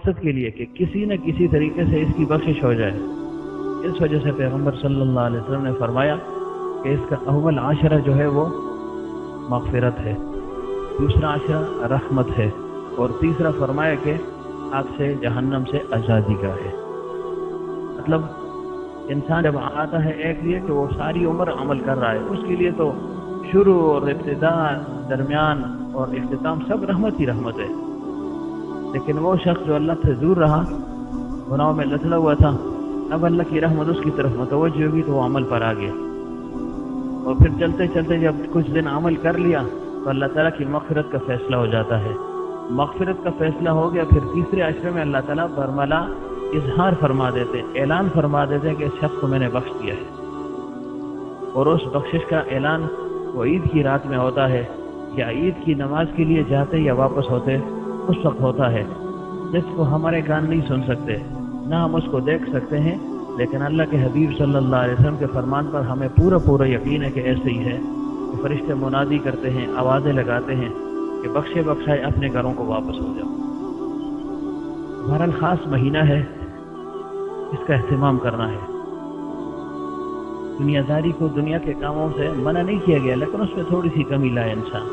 مقصد کے لیے کہ کسی نہ کسی طریقے سے اس کی بخشش ہو جائے۔ اس وجہ سے پیغمبر صلی اللہ علیہ وسلم نے فرمایا کہ اس کا اول عاشرہ جو ہے وہ مغفرت ہے، دوسرا عاشرہ رحمت ہے، اور تیسرا فرمایا کہ آگ سے جہنم سے آزادی کا ہے۔ مطلب انسان جب آتا ہے ایک لیے کہ وہ ساری عمر عمل کر رہا ہے، اس کے لیے تو شروع اور ابتدا، درمیان اور اختتام سب رحمت ہی رحمت ہے۔ لیکن وہ شخص جو اللہ سے دور رہا، گناہوں میں لتڑا ہوا تھا، اب اللہ کی رحمت اس کی طرف متوجہ ہوگی تو وہ عمل پر آ گیا، اور پھر چلتے چلتے جب کچھ دن عمل کر لیا تو اللہ تعالیٰ کی مغفرت کا فیصلہ ہو جاتا ہے۔ مغفرت کا فیصلہ ہو گیا، پھر تیسرے عشرے میں اللہ تعالیٰ برملا اظہار فرما دیتے ہیں، اعلان فرما دیتے ہیں کہ اس شخص کو میں نے بخش دیا ہے، اور اس بخشش کا اعلان وہ عید کی رات میں ہوتا ہے، یا عید کی نماز کے لیے جاتے یا واپس ہوتے اس وقت ہوتا ہے، جس کو ہمارے کان نہیں سن سکتے، نہ ہم اس کو دیکھ سکتے ہیں، لیکن اللہ کے حبیب صلی اللہ علیہ وسلم کے فرمان پر ہمیں پورا یقین ہے کہ ایسے ہی ہے کہ فرشتے منادی کرتے ہیں، آوازیں لگاتے ہیں کہ بخشے بخشائے اپنے گھروں کو واپس ہو جاؤ۔ بہرحال خاص مہینہ ہے، اس کا اہتمام کرنا ہے۔ دنیا داری کو دنیا کے کاموں سے منع نہیں کیا گیا، لیکن اس میں تھوڑی سی کمی لائے انسان،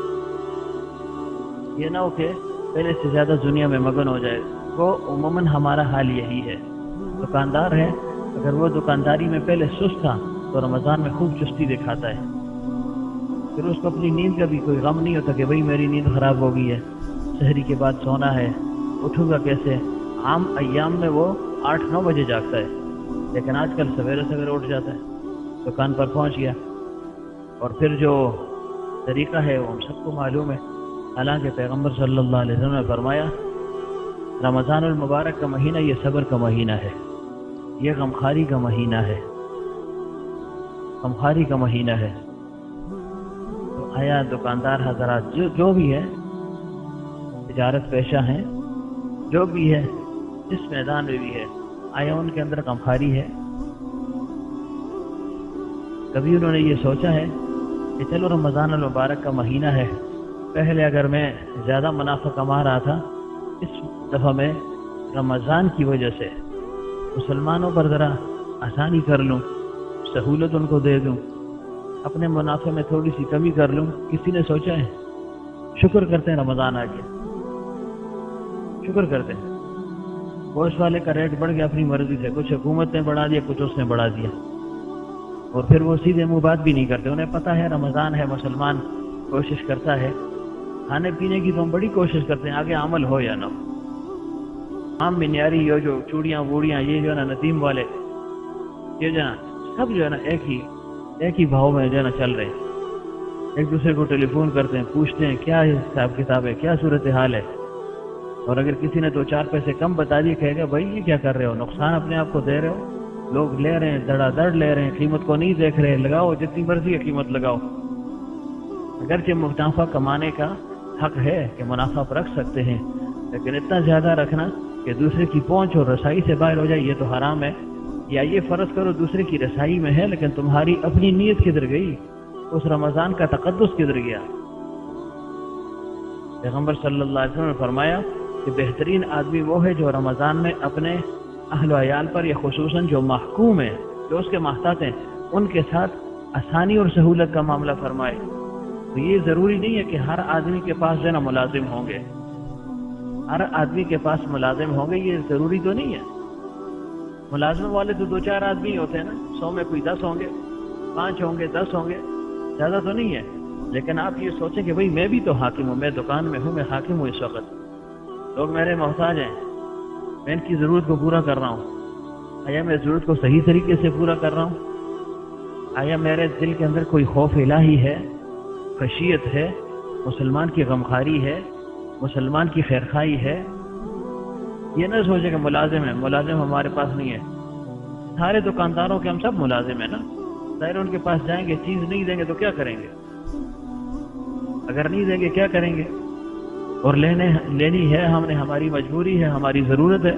یہ نہ ہو کہ پہلے سے زیادہ دنیا میں مگن ہو جائے۔ وہ عموماً ہمارا حال یہی ہے، دکاندار ہے، اگر وہ دکانداری میں پہلے سست تھا تو رمضان میں خوب چستی دکھاتا ہے، پھر اس کو اپنی نیند کا بھی کوئی غم نہیں ہوتا کہ بھئی میری نیند خراب ہو گئی ہے، سحری کے بعد سونا ہے، اٹھوں گا کیسے۔ عام ایام میں وہ 8-9 بجے جاگتا ہے، لیکن آج کل سویرے اٹھ جاتا ہے، دکان پر پہنچ گیا۔ اور پھر جو طریقہ ہے وہ ہم سب کو معلوم ہے، حالانکہ پیغمبر صلی اللہ علیہ وسلم نے فرمایا رمضان المبارک کا مہینہ یہ صبر کا مہینہ ہے، یہ غمخواری کا مہینہ ہے، غمخواری کا مہینہ ہے۔ تو آیا دکاندار حضرات جو بھی ہے، تجارت پیشہ ہیں، جو بھی ہے، اس میدان میں بھی ہے، آیا ان کے اندر غمخواری ہے؟ کبھی انہوں نے یہ سوچا ہے کہ چلو رمضان المبارک کا مہینہ ہے، پہلے اگر میں زیادہ منافع کما رہا تھا، اس دفعہ میں رمضان کی وجہ سے مسلمانوں پر ذرا آسانی کر لوں، سہولت ان کو دے دوں، اپنے منافع میں تھوڑی سی کمی کر لوں۔ کسی نے سوچا ہے؟ شکر کرتے ہیں رمضان آ گیا، شکر کرتے ہیں۔ گوشت والے کا ریٹ بڑھ گیا اپنی مرضی سے، کچھ حکومت نے بڑھا دیا، کچھ اس نے بڑھا دیا، اور پھر وہ سیدھے منہ بات بھی نہیں کرتے، انہیں پتہ ہے رمضان ہے، مسلمان کوشش کرتا ہے، کھانے پینے کی تو ہم بڑی کوشش کرتے ہیں، آگے عمل ہو یا نہ ہو۔ عام منیاری یہ جو چوڑیاں ووڑیاں، یہ جو ہے نا ندیم والے، یہ جو ہے نا سب جو ہے نا ایک ہی بھاؤ میں جو ہے نا چل رہے ہیں، ایک دوسرے کو ٹیلی فون کرتے ہیں، پوچھتے ہیں کیا حساب کتاب ہے، کیا صورتحال ہے، اور اگر کسی نے 2-4 پیسے کم بتا دیے کہے گا بھائی یہ کیا کر رہے ہو، نقصان اپنے آپ کو دے رہے ہو، لوگ لے رہے ہیں، دڑا دڑ لے رہے ہیں، قیمت کو نہیں دیکھ رہے، لگاؤ جتنی مرضی ہے قیمت لگاؤ۔ اگرچہ منافع کمانے کا حق ہے کہ منافع آپ رکھ سکتے ہیں، لیکن اتنا زیادہ رکھنا کہ دوسرے کی پہنچ اور رسائی سے باہر ہو جائے یہ تو حرام ہے۔ یا یہ فرض کرو دوسرے کی رسائی میں ہے لیکن تمہاری اپنی نیت کدھر گئی، اس رمضان کا تقدس کدھر گیا۔ پیغمبر صلی اللہ علیہ وسلم نے فرمایا کہ بہترین آدمی وہ ہے جو رمضان میں اپنے اہل و عیال پر، یا خصوصاً جو محکوم ہیں، جو اس کے محتاط ہیں، ان کے ساتھ آسانی اور سہولت کا معاملہ فرمائے۔ تو یہ ضروری نہیں ہے کہ ہر آدمی کے پاس جو ہے نا ملازم ہوں گے، ہر آدمی کے پاس ملازم ہوں گے، یہ ضروری تو نہیں ہے۔ ملازم والے تو 2-4 آدمی ہوتے ہیں نا، 100 میں کوئی 10 ہوں گے، 5 ہوں گے، 10 ہوں گے، زیادہ تو نہیں ہے۔ لیکن آپ یہ سوچیں کہ بھئی میں بھی تو حاکم ہوں، میں دکان میں ہوں، میں حاکم ہوں، اس وقت لوگ میرے محتاج ہیں، میں ان کی ضرورت کو پورا کر رہا ہوں۔ آیا میں ضرورت کو صحیح طریقے سے پورا کر رہا ہوں؟ آیا میرے دل کے اندر کوئی خوف الہی ہے، خشیت ہے، مسلمان کی غمخواری ہے، مسلمان کی خیرخواہی ہے؟ یہ نہ سوچے کہ ملازم ہے، ملازم ہمارے پاس نہیں ہے۔ سارے دکانداروں کے ہم سب ملازم ہیں نا، ظاہر ان کے پاس جائیں گے، چیز نہیں دیں گے تو کیا کریں گے؟ اگر نہیں دیں گے کیا کریں گے؟ اور لینی ہے ہم نے، ہماری مجبوری ہے، ہماری ضرورت ہے،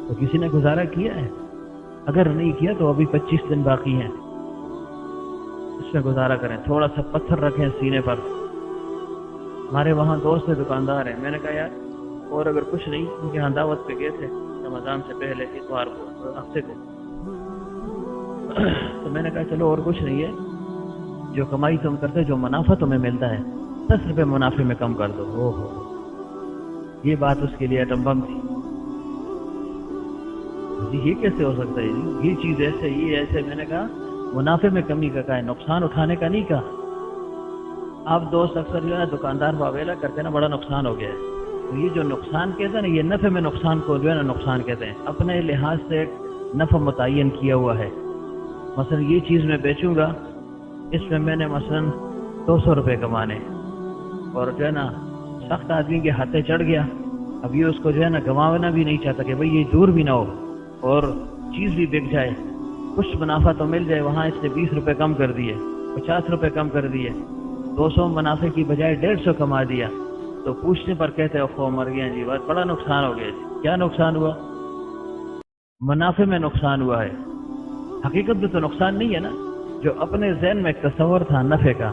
تو کسی نے گزارا کیا ہے؟ اگر نہیں کیا تو ابھی 25 دن باقی ہیں، اس میں گزارا کریں، تھوڑا سا پتھر رکھیں سینے پر۔ ہمارے وہاں دوست دکاندار ہیں، میں نے کہا یار اور اگر کچھ نہیں، ان کے یہاں دعوت پہ گئے تھے رمضان سے پہلے اتوار کو، ہفتے کو، تو میں نے کہا چلو اور کچھ نہیں ہے، جو کمائی تم کرتے، جو منافع تمہیں ملتا ہے 10 روپے منافع میں کم کر دو۔ او ہو، یہ بات اس کے لیے ایٹم بم تھی۔ جی یہ کیسے ہو سکتا ہے جی، یہ چیز ایسے، یہ ایسے۔ میں نے کہا منافع میں کمی کا ہے، نقصان اٹھانے کا نہیں کہا۔ آپ دوست اکثر جو ہے دکاندار واویلا کرتے ہیں نا، بڑا نقصان ہو گیا ہے، تو یہ جو نقصان کہتے ہیں نا، یہ نفع میں نقصان کو جو ہے نا نقصان کہتے ہیں۔ اپنے لحاظ سے ایک نفع متعین کیا ہوا ہے، مثلا یہ چیز میں بیچوں گا، اس میں نے مثلا 200 روپے کمانے، اور جو ہے نا سخت آدمی کے ہاتھے چڑھ گیا، اب یہ اس کو جو ہے نا گنوانا بھی نہیں چاہتا کہ بھئی یہ دور بھی نہ ہو اور چیز بھی بک جائے، کچھ منافع تو مل جائے۔ وہاں اس نے 20 روپے کم کر دیے، 50 روپے کم کر دیے، 200 منافع کی بجائے 150 کما دیا، تو پوچھنے پر کہتے ہیں خو مر گیا جی، بات بڑا نقصان ہو گیا جی۔ کیا نقصان ہوا؟ منافع میں نقصان ہوا ہے، حقیقت میں تو نقصان نہیں ہے نا۔ جو اپنے ذہن میں ایک تصور تھا نفع کا،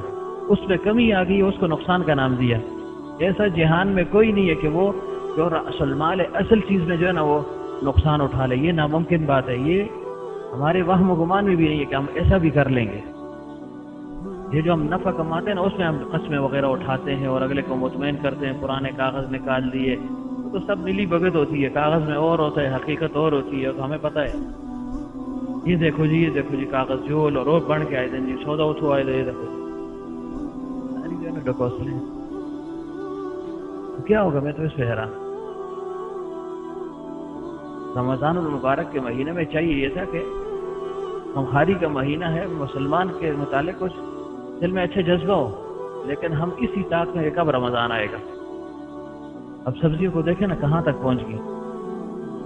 اس میں کمی آ گئی، اس کو نقصان کا نام دیا۔ ایسا جہان میں کوئی نہیں ہے کہ وہ جو اصل مال ہے، اصل چیز میں جو ہے نا وہ نقصان اٹھا لے، یہ ناممکن بات ہے۔ یہ ہمارے وہم و گمان میں بھی نہیں ہے کہ ہم ایسا بھی کر لیں گے۔ یہ جو ہم نفع کماتے ہیں نا، اس میں ہم قسمیں وغیرہ اٹھاتے ہیں اور اگلے کو مطمئن کرتے ہیں، پرانے کاغذ نکال دیے، تو سب ملی بھگت ہوتی ہے، کاغذ میں اور ہوتا ہے، حقیقت اور ہوتی ہے، تو ہمیں پتہ ہے۔ یہ دیکھو جی، یہ دیکھو جی، کاغذ جھول اور بن کے آئے دن جی، سودا اتھو آئے دے، یہ دیکھو جی، ساری جو ہے نا ڈکوسلے ہیں۔ تو کیا ہوگا؟ میں تو اس پہ حیران۔ رمضان المبارک کے مہینے میں چاہیے یہ تھا کہ غمخواری کا مہینہ ہے، مسلمان کے متعلق کچھ دل میں اچھے جذبہ ہو، لیکن ہم اسی طاقت میں کب رمضان آئے گا؟ اب سبزیوں کو دیکھیں نا کہاں تک پہنچ گئی،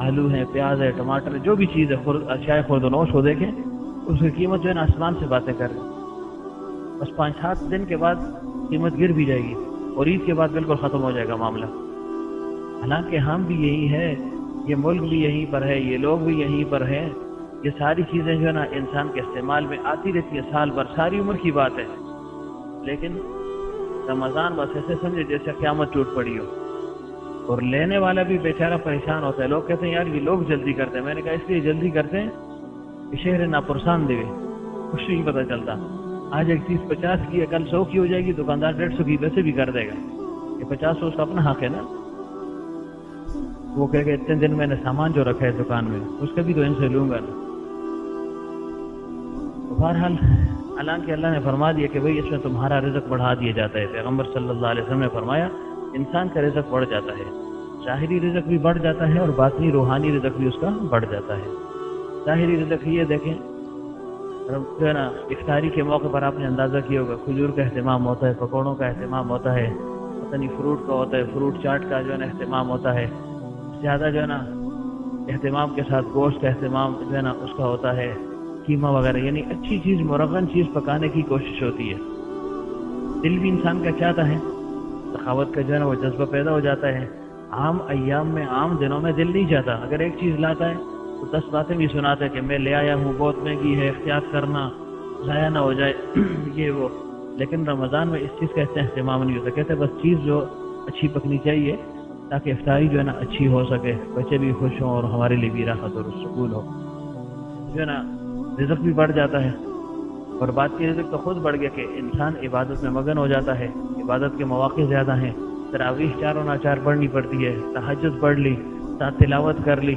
آلو ہے، پیاز ہے، ٹماٹر ہے، جو بھی چیز ہے، اشیاء خورد و نوش کو دیکھیں، اس کی قیمت جو ہے نا آسمان سے باتیں کر رہی، بس 5-7 دن کے بعد قیمت گر بھی جائے گی، اور عید کے بعد بالکل ختم ہو جائے گا معاملہ۔ حالانکہ ہم بھی یہی ہے، یہ ملک بھی یہیں پر ہے، یہ لوگ بھی یہیں پر ہیں، یہ ساری چیزیں جو ہے نا انسان کے استعمال میں آتی رہتی ہے سال بھر، ساری عمر کی بات ہے، لیکن رمضان بس ایسے سمجھے جیسے قیامت ٹوٹ پڑی ہو، اور لینے والا بھی بیچارہ پریشان ہوتا ہے۔ لوگ کہتے ہیں یار یہ لوگ جلدی کرتے ہیں، میں نے کہا اس لیے جلدی کرتے ہیں کہ شہر ناپرسان دے، کچھ نہیں پتہ چلتا، آج ایک چیز 50 کی ہے، کل 100 کی ہو جائے گی، دکاندار 150 کی ویسے بھی کر دے گا، یہ 50 اس کا اپنا حق ہے نا۔ وہ کہے کہ اتنے دن میں نے سامان جو رکھا ہے دکان میں، اس کا بھی تو ان سے لوں گا نا۔ بہرحال حالانکہ اللہ نے فرما دیا کہ بھئی اس میں تمہارا رزق بڑھا دیا جاتا ہے۔ پیغمبر صلی اللہ علیہ وسلم نے فرمایا انسان کا رزق بڑھ جاتا ہے، ظاہری رزق بھی بڑھ جاتا ہے اور باطنی روحانی رزق بھی اس کا بڑھ جاتا ہے۔ ظاہری رزق یہ دیکھیں جو ہے نا، افطاری کے موقع پر آپ نے اندازہ کیا ہوگا، کھجور کا اہتمام ہوتا ہے، پکوڑوں کا اہتمام ہوتا ہے، پتہ نہیں فروٹ کا ہوتا ہے، فروٹ چاٹ کا جو ہے نا اہتمام ہوتا ہے، زیادہ جو ہے نا اہتمام کے ساتھ گوشت کا اہتمام جو ہے نا اس کا ہوتا ہے، قیمہ وغیرہ، یعنی اچھی چیز، مرغن چیز پکانے کی کوشش ہوتی ہے۔ دل بھی انسان کا چاہتا ہے، سخاوت کا جو ہے نا وہ جذبہ پیدا ہو جاتا ہے۔ عام ایام میں، عام دنوں میں دل نہیں چاہتا، اگر ایک چیز لاتا ہے تو 10 باتیں بھی سناتا ہے کہ میں لے آیا ہوں، بہت مہنگی ہے، احتیاط کرنا، ضائع نہ ہو جائے، یہ وہ۔ لیکن رمضان میں اس چیز کا اہتمام نہیں ہوتا، کہتے بس چیز جو اچھی پکنی چاہیے تاکہ افطاری جو ہے نا اچھی ہو سکے، بچے بھی خوش ہوں اور ہمارے لیے بھی راحت اور سکون ہو، جو ہے نا رزق بھی بڑھ جاتا ہے۔ اور بات کی رزق تو خود بڑھ گیا کہ انسان عبادت میں مگن ہو جاتا ہے، عبادت کے مواقع زیادہ ہیں، تراویح 4 ناچار پڑھنی پڑتی ہے، تہجد پڑھ لی، ساتھ تلاوت کر لی،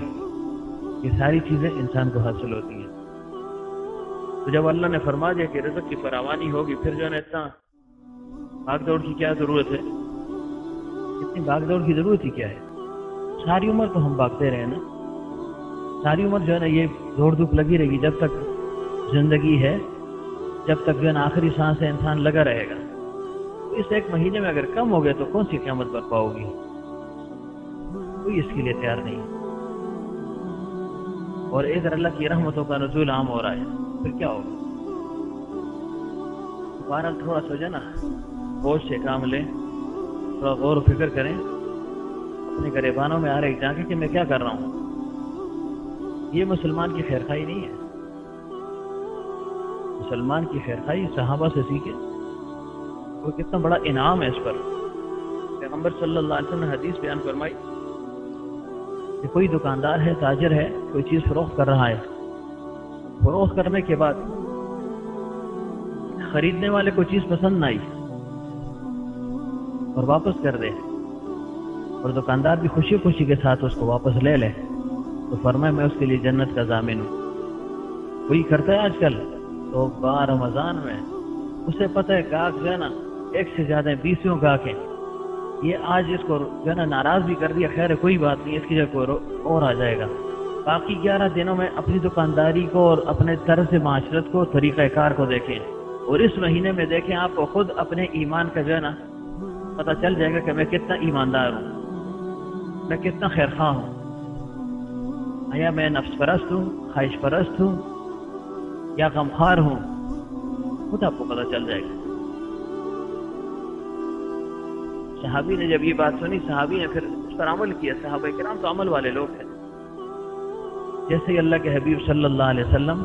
یہ ساری چیزیں انسان کو حاصل ہوتی ہیں۔ تو جب اللہ نے فرما دیا کہ رزق کی فراوانی ہوگی، پھر جو ہے نا اتنا بھاگ دوڑ کی کیا ضرورت ہے؟ اتنی بھاگ دوڑ کی ضرورت ہی کیا ہے؟ ساری عمر تو ہم بھاگتے رہے نا، ساری عمر جو ہے نا یہ دوڑ دھوپ لگی رہے گی، جب تک زندگی ہے، جب تک جو ہے نا آخری سانس ہے، انسان لگا رہے گا۔ اس ایک مہینے میں اگر کم ہو گئے تو کون سی قیامت برپا ہوگی؟ کوئی اس کے لیے تیار نہیں۔ اور ادھر اللہ کی رحمتوں کا نزول عام ہو رہا ہے، پھر کیا ہوگا؟ بہرحال تھوڑا سا جو ہے نا ہوش سے کام لیں، تھوڑا غور و فکر کریں، اپنے گریبانوں میں آ رہے جانکے کہ میں کیا کر رہا ہوں۔ یہ مسلمان کی خیرخواہی نہیں ہے، مسلمان کی خیرخواہی صحابہ سے سیکھے، وہ کتنا بڑا انعام ہے اس پر۔ پیغمبر صلی اللہ علیہ وسلم نے حدیث بیان فرمائی، کہ کوئی دکاندار ہے، تاجر ہے، کوئی چیز فروخت کر رہا ہے، فروخت کرنے کے بعد خریدنے والے کو چیز پسند نہ آئی اور واپس کر دے، اور دکاندار بھی خوشی خوشی کے ساتھ اس کو واپس لے لے، تو فرمائے میں اس کے لیے جنت کا ضامن ہوں۔ وہی کرتا ہے آج کل تو رمضان میں اسے پتہ ہے گاہک جو ہے نا 1 سے زیادہ 20 گاہک ہیں، یہ آج اس کو جو ہے نا ناراض بھی کر دیا، خیر کوئی بات نہیں، اس کی جگہ کوئی اور آ جائے گا۔ باقی 11 دنوں میں اپنی دکانداری کو اور اپنے طرز معاشرت کو، طریقہ کار کو دیکھیں، اور اس مہینے میں دیکھیں آپ کو خود اپنے ایمان کا جو ہے نا پتہ چل جائے گا کہ میں کتنا ایماندار ہوں، میں کتنا خیر خواہ ہوں، یا میں نفس پرست ہوں، خواہش پرست ہوں، یا غمخوار ہوں، خود آپ کو پتہ چل جائے گا۔ صحابی نے جب یہ بات سنی، صحابی نے پھر اس پر عمل کیا۔ صحابہ کرام تو عمل والے لوگ ہیں، جیسے ہی اللہ کے حبیب صلی اللہ علیہ وسلم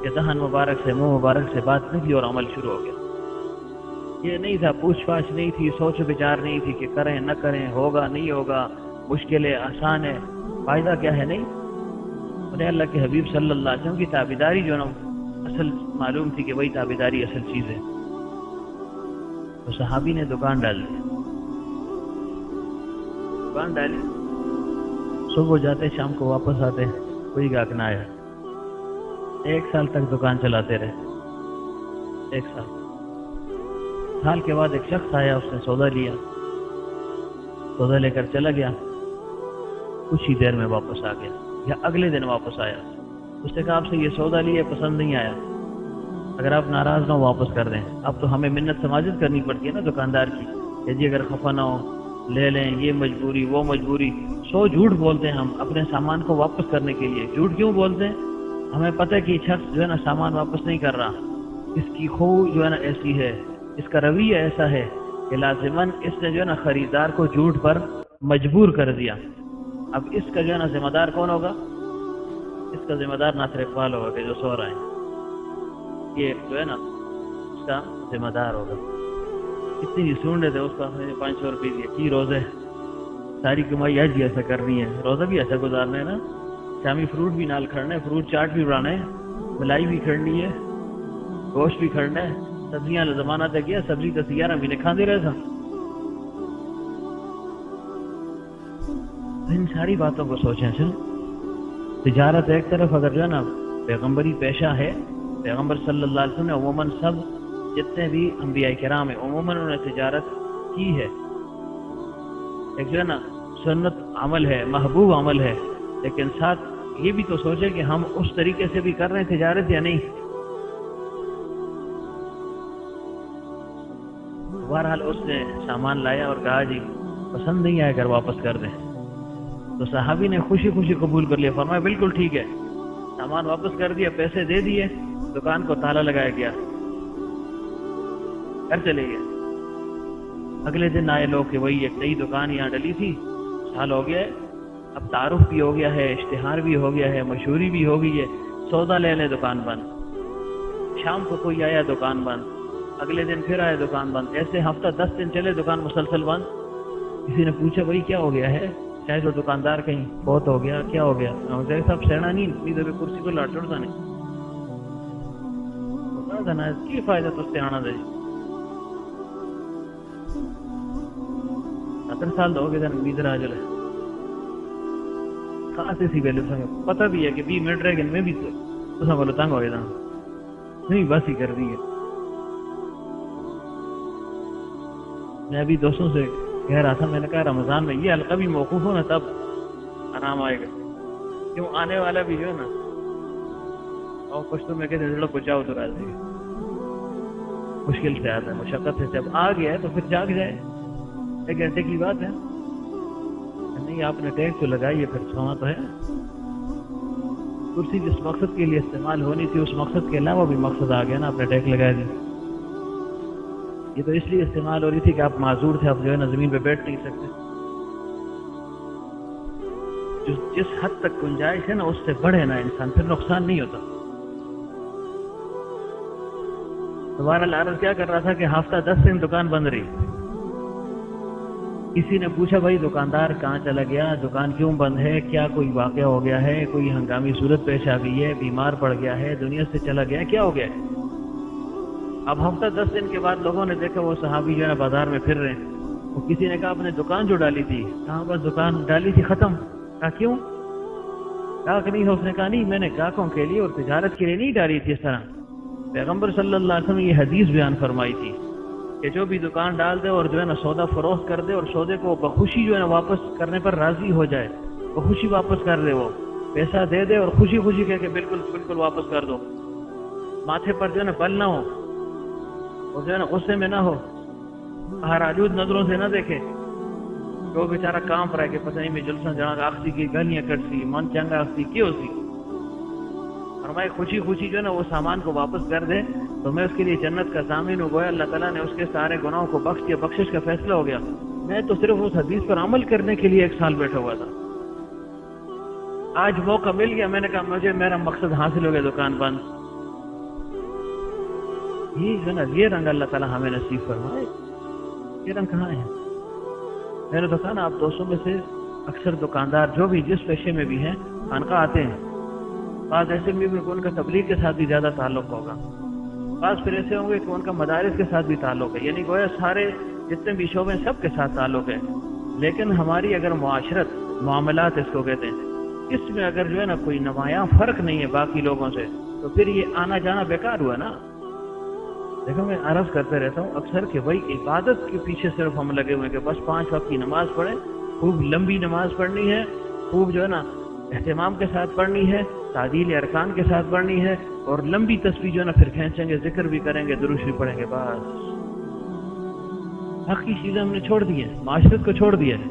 کے دہن مبارک سے، منہ مبارک سے بات نکلی اور عمل شروع ہو گیا۔ یہ نہیں تھا، پوچھ پاچھ نہیں تھی، سوچ بچار نہیں تھی کہ کریں نہ کریں، ہوگا نہیں ہوگا، مشکل ہے آسان ہے، فائدہ کیا ہے، نہیں۔ انہیں اللہ کے حبیب صلی اللہ علیہ وسلم کی تابعداری جو نا اصل معلوم تھی کہ وہی تابعداری اصل چیز ہے۔ تو صحابی نے دکان ڈال دی، دکان ڈالی، صبح جاتے شام کو واپس آتے، کوئی گاہک نہ آیا۔ 1 سال تک دکان چلاتے رہے، 1 سال کے بعد ایک شخص آیا، اس نے سودا لیا، سودا لے کر چلا گیا، کچھ ہی دیر میں واپس آ گیا، یا اگلے دن واپس آیا۔ اس نے کہا آپ سے یہ سودا لیا، پسند نہیں آیا، اگر آپ ناراض نہ ہو واپس کر دیں۔ اب تو ہمیں منت سماجت کرنی پڑتی ہے نا دکاندار کی، کہ جی اگر خفا نہ ہو لے لیں، یہ مجبوری وہ مجبوری، 100 جھوٹ بولتے ہیں ہم اپنے سامان کو واپس کرنے کے لیے۔ جھوٹ کیوں بولتے ہیں؟ ہمیں پتہ ہے کہ یہ شخص جو ہے نا سامان واپس نہیں کر رہا، اس کی خو جو ہے نا ایسی ہے، اس کا رویہ ایسا ہے کہ لازماً اس نے جو ہے نا خریدار کو جھوٹ پر مجبور کر دیا۔ اب اس کا جو ہے نا ذمہ دار کون ہوگا؟ اس کا ذمہ دار ناصر اقبال ہوگا کہ جو سو رہا ہے، یہ جو ہے نا اس کا ذمہ دار ہوگا۔ کتنی سن رہے تھے اس کا 500 روپے دیا کی روزے، ساری کمائی آج بھی ایسا کرنی ہے، روزہ بھی ایسا گزارنا ہے نا، شامی فروٹ بھی نال کھڑنا ہے، فروٹ چاٹ بھی بنانا ہے، ملائی بھی کھڑنی ہے، گوشت بھی کھڑنا ہے، سبزیاں زمانہ تک گیا، سبزی تو 11 مہینے کھاندے رہے تھا۔ ان ساری باتوں کو سوچیں سر۔ تجارت ایک طرف اگر جو ہے نا پیغمبری پیشہ ہے، پیغمبر صلی اللہ علیہ وسلم نے عموماً سب جتنے بھی انبیاء کرام ہیں عموماً انہوں نے تجارت کی ہے، ایک جو ہے نا سنت عمل ہے، محبوب عمل ہے، لیکن ساتھ یہ بھی تو سوچے کہ ہم اس طریقے سے بھی کر رہے ہیں تجارت یا نہیں۔ بہرحال اس نے سامان لایا اور کہا جی پسند نہیں آیا اگر واپس کر دیں، تو صحابی نے خوشی خوشی قبول کر لیا، فرمایا بالکل ٹھیک ہے، سامان واپس کر دیا، پیسے دے دیے، دکان کو تالا لگایا گیا، گھر چلے گئے۔ اگلے دن آئے لوگ کہ وہی ایک نئی دکان یہاں ڈلی تھی، سال ہو گیا ہے، اب تعارف بھی ہو گیا ہے، اشتہار بھی ہو گیا ہے، مشہوری بھی ہو گئی ہے، سودا لے لیں، دکان بند۔ شام کو کوئی آیا، دکان بند، اگلے دن پھر آیا، دکان بند، ایسے ہفتہ 10 دن چلے، دکان مسلسل بند۔ کسی نے پوچھا بھائی کیا ہو گیا ہے؟ شاید وہ دکاندار کہیں بہت ہو گیا، کیا ہو گیا؟ صاحب سینا نہیں ادھر کرسی کو لاٹ چڑھتا نہیں نا، کی فائدہ تو سے آنا دے 70 سال ہو گئے ادھر آ جلے خاص سی ویلو سنگ پتہ بھی ہے کہ 20 منٹ رہ گئے میں بھی تو بولو تنگ ہو گیا نہیں بس ہی کر دی ہے۔ میں ابھی دوستوں سے کہہ رہا تھا، میں نے کہا رمضان میں یہ حلقہ بھی موقوف ہو نا تب آرام آئے گا، کیوں آنے والا بھی جو ہے نا اور کچھ تو میں کہتے ہیں پہنچاؤ تو راضی ہے، مشکل سے آتا ہے، مشقت سے جب آ گیا ہے تو پھر جاگ جائے، 1 گھنٹے کی بات ہے، نہیں آپ نے ٹیک تو لگائی ہے، پھر سونا تو ہے۔ کرسی جس مقصد کے لیے استعمال ہونی تھی اس مقصد کے علاوہ بھی مقصد آ گیا نا، آپ نے ٹیک لگا دی، یہ تو اس لیے استعمال ہو رہی تھی کہ آپ معذور تھے، آپ جو ہے نا زمین پہ بیٹھ نہیں سکتے، جس حد تک گنجائش ہے نا اس سے بڑھے نا انسان، پھر نقصان نہیں ہوتا۔ دوبارہ عرض کیا کر رہا تھا کہ ہفتہ 10 دن دکان بند رہی، کسی نے پوچھا بھائی دکاندار کہاں چلا گیا، دکان کیوں بند ہے، کیا کوئی واقعہ ہو گیا ہے، کوئی ہنگامی صورت پیش آ گئی ہے، بیمار پڑ گیا ہے، دنیا سے چلا گیا ہے، کیا ہو گیا ہے؟ اب ہفتہ 10 دن کے بعد لوگوں نے دیکھا وہ صحابی جو ہے بازار میں پھر رہے ہیں. وہ کسی نے کہا اپنے دکان جو ڈالی تھی، کہاں بس دکان ڈالی تھی ختم. کہا کیوں؟ گاہک نہیں ہے. اس نے کہا نہیں، میں نے گاہکوں کے لیے اور تجارت کے لیے نہیں ڈالی تھی اس طرح. پیغمبر صلی اللہ علیہ وسلم نے یہ حدیث بیان فرمائی تھی کہ جو بھی دکان ڈال دے اور جو ہے نا سودا فروخت کر دے اور سودے کو بخوشی جو ہے نا واپس کرنے پر راضی ہو جائے، بخوشی واپس کر دے، وہ پیسہ دے دے اور خوشی خوشی کہہ کے بالکل بالکل واپس کر دو، ماتھے پر جو ہے نا پل نہ ہو اور جو ہے نا غصے میں نہ ہو، ہر آلود نظروں سے نہ دیکھے. تو بیچارہ کام پر ہے کہ پتہ نہیں میں جلسہ جہاں آخسی کی گالیاں کٹسی من چنگا آخسی کیوں سی، فرمائے خوشی خوشی جو ہے نا وہ سامان کو واپس کر دے تو میں اس کے لیے جنت کا ضامن ہو گیا. اللہ تعالیٰ نے اس کے سارے گناہوں کو بخش دیا، بخشش کا فیصلہ ہو گیا. میں تو صرف اس حدیث پر عمل کرنے کے لیے 1 سال بیٹھا ہوا تھا. آج موقع مل گیا، میں نے کہا مجھے میرا مقصد حاصل ہو گیا، دکان بند. یہ جو ہے نا یہ رنگ اللہ تعالیٰ ہمیں نصیب فرمائے. یہ رنگ کہاں ہے؟ میں نے تو کہا نا آپ دوستوں میں سے اکثر دکاندار جو بھی جس پیشے میں بھی ہیں خانقاہ آتے ہیں. بعض ایسے بھی کہ ان کا تبلیغ کے ساتھ بھی زیادہ تعلق ہوگا، بعض پھر ایسے ہوں گے کہ ان کا مدارس کے ساتھ بھی تعلق ہے، یعنی گویا سارے جتنے بھی شعبے ہیں سب کے ساتھ تعلق ہے. لیکن ہماری اگر معاشرت، معاملات اس کو کہتے ہیں، اس میں اگر جو ہے نا کوئی نمایاں فرق نہیں ہے باقی لوگوں سے تو پھر یہ آنا جانا بیکار ہوا نا. دیکھو میں عرض کرتے رہتا ہوں اکثر کہ بھائی عبادت کے پیچھے صرف ہم لگے ہوئے کہ بس 5 وقت کی نماز پڑھیں، خوب لمبی نماز پڑھنی ہے، خوب جو ہے نا اہتمام کے ساتھ پڑھنی ہے، تعدیل ارکان کے ساتھ پڑھنی ہے، اور لمبی تسبیح جو ہے نا پھر کھینچیں گے، ذکر بھی کریں گے، درود بھی پڑھیں گے. بس حق کی چیزیں ہم نے چھوڑ دی ہیں، معاشرت کو چھوڑ دیا ہے.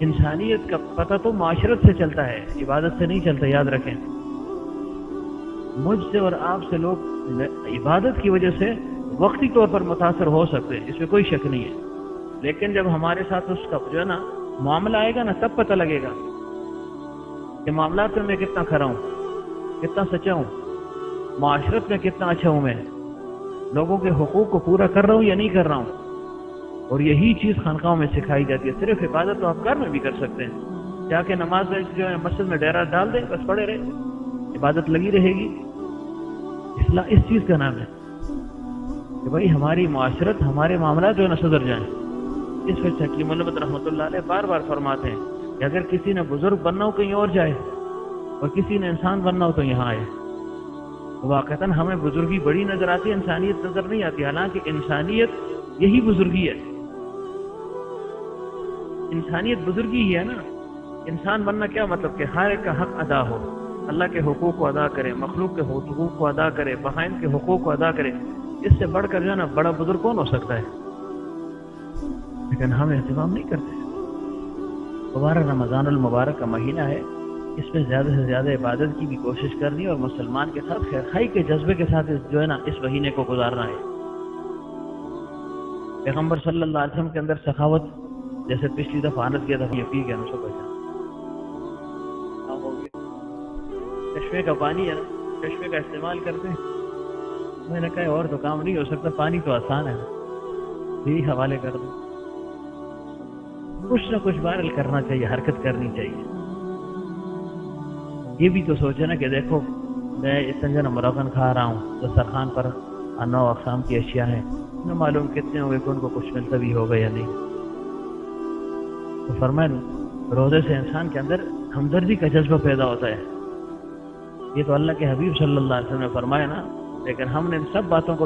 انسانیت کا پتہ تو معاشرت سے چلتا ہے، عبادت سے نہیں چلتا، یاد رکھیں. مجھ سے اور آپ سے لوگ عبادت کی وجہ سے وقتی طور پر متاثر ہو سکتے ہیں، اس میں کوئی شک نہیں ہے. لیکن جب ہمارے ساتھ اس کا جو ہے نا معاملہ آئے گا نا تب پتہ لگے گا کہ معاملات میں کتنا کھرا ہوں، کتنا سچا ہوں، معاشرت میں کتنا اچھا ہوں، میں لوگوں کے حقوق کو پورا کر رہا ہوں یا نہیں کر رہا ہوں. اور یہی چیز خانقاہوں میں سکھائی جاتی ہے. صرف عبادت تو آپ گھر میں بھی کر سکتے ہیں، جا کے نماز جو ہے مسجد میں ڈیرا ڈال دیں، بس پڑے رہے، عبادت لگی رہے گی. اصلاح اس چیز کا نام ہے کہ بھائی ہماری معاشرت، ہمارے معاملات جو ہے نا سدھر جائیں. اس وجہ سے حکیم علامت رحمۃ اللہ علیہ بار بار فرماتے ہیں کہ اگر کسی نے بزرگ بننا ہو کہیں اور جائے اور کسی نے انسان بننا ہو تو یہاں آئے. واقعتاً ہمیں بزرگی بڑی نظر آتی ہے، انسانیت نظر نہیں آتی، حالانکہ انسانیت یہی بزرگی ہے. انسانیت بزرگی ہی ہے نا. انسان بننا کیا مطلب کہ ہر ایک کا حق ادا ہو، اللہ کے حقوق کو ادا کرے، مخلوق کے حقوق کو ادا کرے، بہائم کے حقوق کو ادا کرے. اس سے بڑھ کر جو ہے نا بڑا بزرگ کون ہو سکتا ہے؟ لیکن ہم اہتمام نہیں کرتے. دوبارہ رمضان المبارک کا مہینہ ہے، اس میں زیادہ سے زیادہ عبادت کی بھی کوشش کرنی اور مسلمان کے ساتھ خیرخواہی کے جذبے کے ساتھ جو ہے نا اس مہینے کو گزارنا ہے. پیغمبر صلی اللہ علیہ وسلم کے اندر سخاوت، جیسے پچھلی دفعہ عرض کیا تھا، یہ پی گیا سو پیسہ چشمے کا پانی ہے نا، چشمے کا استعمال کرتے ہیں. میں نے کہا اور تو کام نہیں ہو سکتا، پانی تو آسان ہے، یہی حوالے کر دیں. کچھ نہ کچھ وائرل کرنا چاہیے، حرکت کرنی چاہیے. یہ بھی تو سوچے نا کہ دیکھو میں اتنا جنا مرغن کھا رہا ہوں، دسترخوان پر 9 اقسام کی اشیاء ہیں، نہ معلوم کتنے ہوں گے کہ ان کو کچھ ملتا بھی ہوگا یا نہیں. تو فرمایا روزے سے انسان کے اندر ہمدردی کا جذبہ پیدا ہوتا ہے. یہ تو اللہ کے حبیب صلی اللہ علیہ وسلم نے فرمایا نا. لیکن ہم نے ان سب باتوں کو